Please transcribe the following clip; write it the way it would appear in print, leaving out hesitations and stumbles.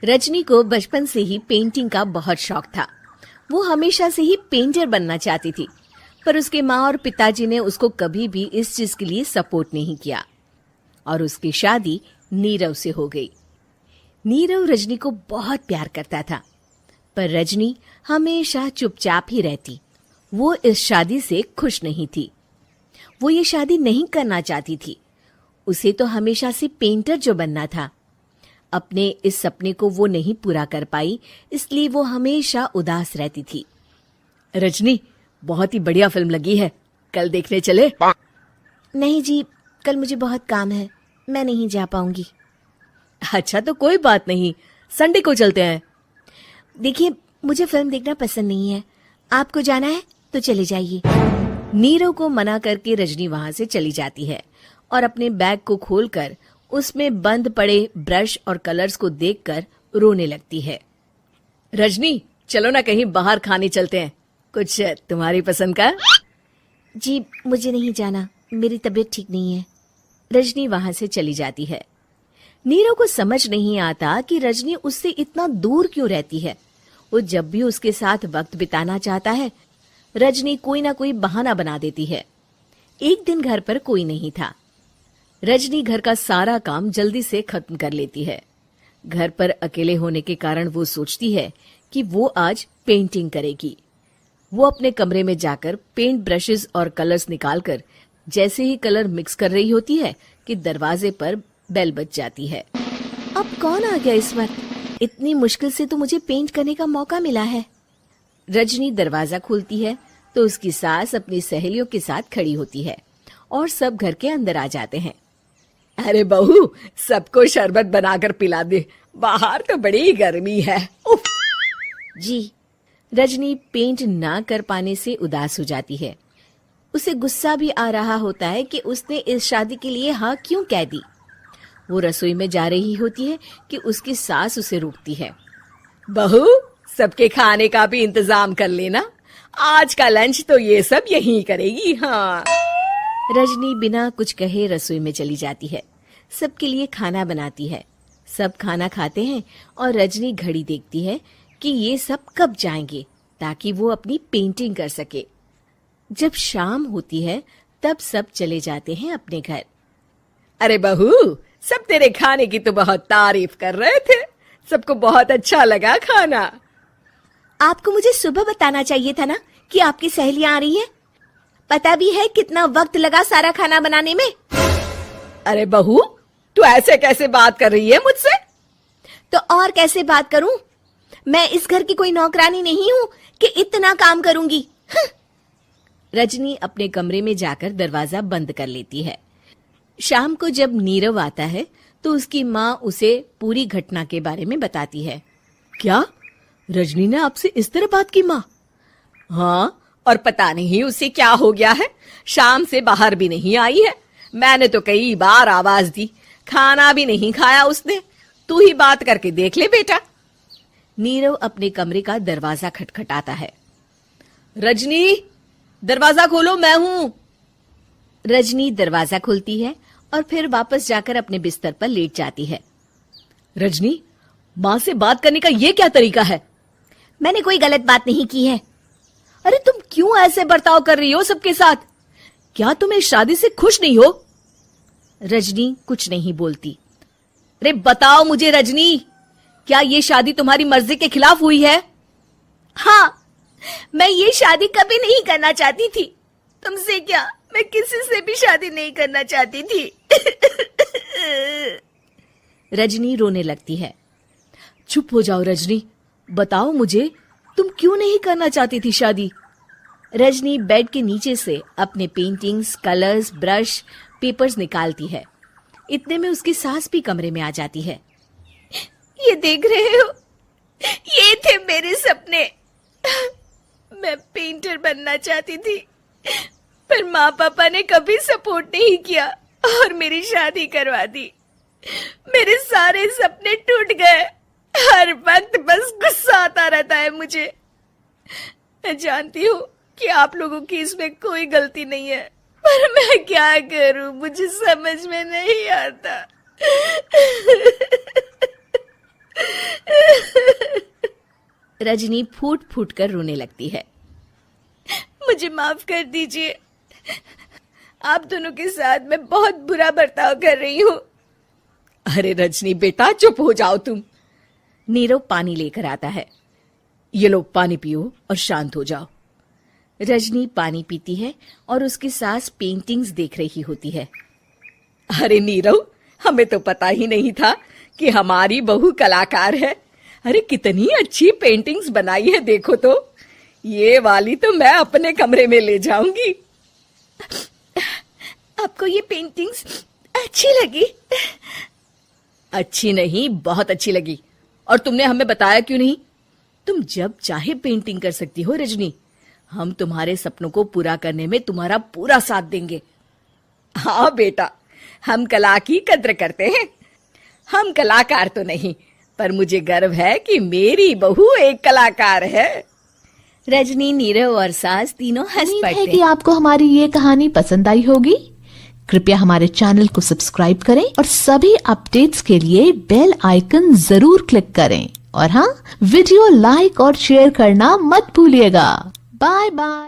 रजनी को बचपन से ही पेंटिंग का बहुत शौक था। वो हमेशा से ही पेंटर बनना चाहती थी, पर उसके माँ और पिताजी ने उसको कभी भी इस चीज के लिए सपोर्ट नहीं किया और उसकी शादी नीरव से हो गई। नीरव रजनी को बहुत प्यार करता था, पर रजनी हमेशा चुपचाप ही रहती। वो इस शादी से खुश नहीं थी। वो ये शादी नहीं करना चाहती थी। उसे तो हमेशा से पेंटर जो बनना था। अपने इस सपने को वो नहीं पूरा कर पाई, इसलिए वो हमेशा उदास रहती थी। रजनी, बहुत ही बढ़िया फिल्म लगी है, कल देखने चले? नहीं जी, कल मुझे बहुत काम है, मैं नहीं जा पाऊंगी। अच्छा तो कोई बात नहीं, संडे को चलते हैं। देखिए, मुझे फिल्म देखना पसंद नहीं है। आपको जाना है तो चले जाइए। नीरव को मना करके रजनी वहां से चली जाती है और अपने बैग को खोलकर उसमें बंद पड़े ब्रश और कलर्स को देखकर रोने लगती है। रजनी, चलो ना कहीं बाहर खाने चलते हैं, कुछ तुम्हारी पसंद का। जी, मुझे नहीं जाना, मेरी तबीयत ठीक नहीं है। रजनी वहां से चली जाती है। नीरव को समझ नहीं आता कि रजनी उससे इतना दूर क्यों रहती है। वो जब भी उसके साथ वक्त बिताना चाहता है, रजनी कोई ना कोई बहाना बना देती है। एक दिन घर पर कोई नहीं था। रजनी घर का सारा काम जल्दी से खत्म कर लेती है। घर पर अकेले होने के कारण वो सोचती है कि वो आज पेंटिंग करेगी। वो अपने कमरे में जाकर पेंट ब्रशेस और कलर्स निकालकर जैसे ही कलर मिक्स कर रही होती है कि दरवाजे पर बेल बज जाती है। अब कौन आ गया इस वक्त? इतनी मुश्किल से तो मुझे पेंट करने का मौका मिला है। रजनी दरवाजा खोलती है तो उसकी सास अपनी सहेलियों के साथ खड़ी होती है और सब घर के अंदर आ जाते हैं। अरे बहू, सबको शरबत बनाकर पिला दे, बाहर तो बड़ी गर्मी है। उफ। जी। रजनी पेंट ना कर पाने से उदास हो जाती है। उसे गुस्सा भी आ रहा होता है कि उसने इस शादी के लिए हाँ क्यों कह दी। वो रसोई में जा रही होती है कि उसकी सास उसे रोकती है। बहू, सबके खाने का भी इंतजाम कर लेना, आज का लंच तो ये सब यहीं करेगी। हाँ। रजनी बिना कुछ कहे रसोई में चली जाती है। सबके लिए खाना बनाती है। सब खाना खाते हैं और रजनी घड़ी देखती है कि ये सब कब जाएंगे ताकि वो अपनी पेंटिंग कर सके। जब शाम होती है तब सब चले जाते हैं अपने घर। अरे बहू, सब तेरे खाने की तो बहुत तारीफ कर रहे थे, सबको बहुत अच्छा लगा खाना। आपको मुझे सुबह बताना चाहिए था ना कि आपकी सहेलियां आ रही हैं। पता भी है कितना वक्त लगा सारा खाना बनाने में। अरे बहू, तू ऐसे कैसे बात कर रही है मुझसे? तो और कैसे बात करूं? मैं इस घर की कोई नौकरानी नहीं हूं कि इतना काम करूंगी। रजनी अपने कमरे में जाकर दरवाजा बंद कर लेती है। शाम को जब नीरव आता है तो उसकी माँ उसे पूरी घटना के बारे में बताती है। क्या रजनी ने आपसे इस तरह बात की माँ? हाँ, और पता नहीं उसे क्या हो गया है, शाम से बाहर भी नहीं आई है। मैंने तो कई बार आवाज दी, खाना भी नहीं खाया उसने। तू ही बात करके देख ले बेटा। नीरव अपने कमरे का दरवाजा खटखटाता है। रजनी, दरवाजा खोलो, मैं हूं। रजनी दरवाजा खोलती है और फिर वापस जाकर अपने बिस्तर पर लेट जाती है। रजनी, माँ से बात करने का ये क्या तरीका है? मैंने कोई गलत बात नहीं की है। अरे तुम क्यों ऐसे बर्ताव कर रही हो सबके साथ? क्या तुम इस शादी से खुश नहीं हो? रजनी कुछ नहीं बोलती। अरे बताओ मुझे रजनी, क्या ये शादी तुम्हारी मर्जी के खिलाफ हुई है? हाँ, मैं ये शादी कभी नहीं करना चाहती थी। तुमसे क्या, मैं किसी से भी शादी नहीं करना चाहती थी। रजनी रोने लगती है। चुप हो जाओ रजनी, बताओ मुझे, तुम क्यों नहीं करना चाहती थी शादी? रजनी बेड के नीचे से अपने पेंटिंग्स, कलर्स, ब्रश, पेपर्स निकालती है। इतने में उसकी सास भी कमरे में आ जाती है। ये देख रहे हो, ये थे मेरे सपने। मैं पेंटर बनना चाहती थी, पर माँ पापा ने कभी सपोर्ट नहीं किया और मेरी शादी करवा दी। मेरे सारे सपने टूट गए। हर वक्त बस गुस्सा आता रहता है मुझे। मैं जानती हूँ कि आप लोगों की इसमें कोई गलती नहीं है, पर मैं क्या करूँ, मुझे समझ में नहीं आता। रजनी फूट फूट कर रोने लगती है। मुझे माफ कर दीजिए, आप दोनों के साथ मैं बहुत बुरा बर्ताव कर रही हूँ। अरे रजनी बेटा, चुप हो जाओ तुम। नीरव पानी लेकर आता है। ये लो पानी पियो और शांत हो जाओ। रजनी पानी पीती है और उसकी सास पेंटिंग्स देख रही होती है। अरे नीरव, हमें तो पता ही नहीं था कि हमारी बहू कलाकार है। अरे कितनी अच्छी पेंटिंग्स बनाई है, देखो तो। ये वाली तो मैं अपने कमरे में ले जाऊंगी। आपको ये पेंटिंग्स अच्छी लगी? अच्छी नहीं, बहुत अच्छी लगी। और तुमने हमें बताया क्यों नहीं? तुम जब चाहे पेंटिंग कर सकती हो रजनी। हम तुम्हारे सपनों को पूरा करने में तुम्हारा पूरा साथ देंगे। हाँ बेटा, हम कला की कद्र करते हैं। हम कलाकार तो नहीं, पर मुझे गर्व है कि मेरी बहू एक कलाकार है। रजनी, नीरव और सास तीनों हंस उम्मीद है पड़ते कि हैं। आपको हमारी ये कहानी पसंद आई होगी। कृपया हमारे चैनल को सब्सक्राइब करें और सभी अपडेट्स के लिए बेल आइकन जरूर क्लिक करें। और हाँ, वीडियो लाइक और शेयर करना मत भूलिएगा। Bye bye.